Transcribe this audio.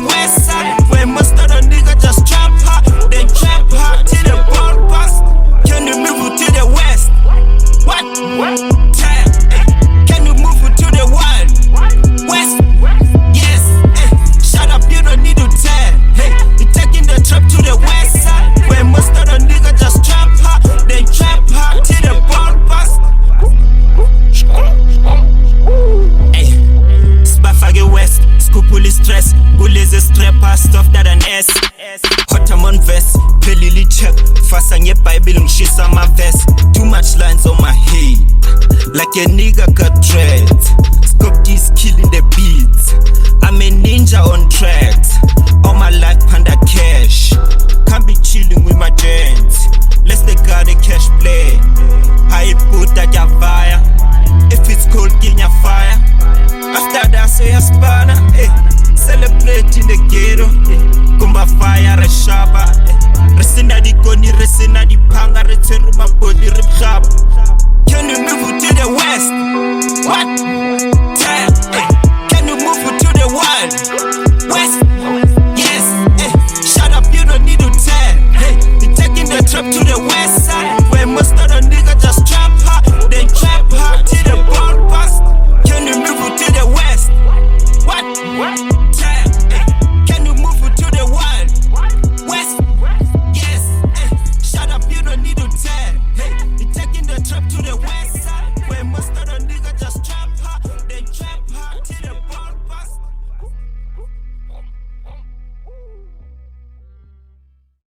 west side, where most of the niggas just trap hard, then trap hard till the ball bust. Can you move to the west? What? Tell, can you move to the wild west? Yes, shut up, you don't need to tell. Hey, you taking the trip to the west side, where most of the niggas just trap hard, then trap hard till the ball bust. Hey, Spafage West, Skopuli stress, Guleze strapper, stuff that an S. Hotamon vest, Pelili check, fast on your Bible, ngishisa my vest. Too much lines on my head, like a nigga got dreads. SkopD's killing the beats, I'm a ninja on tracks. All my life panda cash, can't be chilling with my gents. Let's take out the cash play. I put that ya fire. If it's cold, get your fire. After that, say a spanner. Celebrate in the ghetto. Kumba fire, a sharper. Resina di koni, resina di panga, return my body, rip. Can you move to the west? What?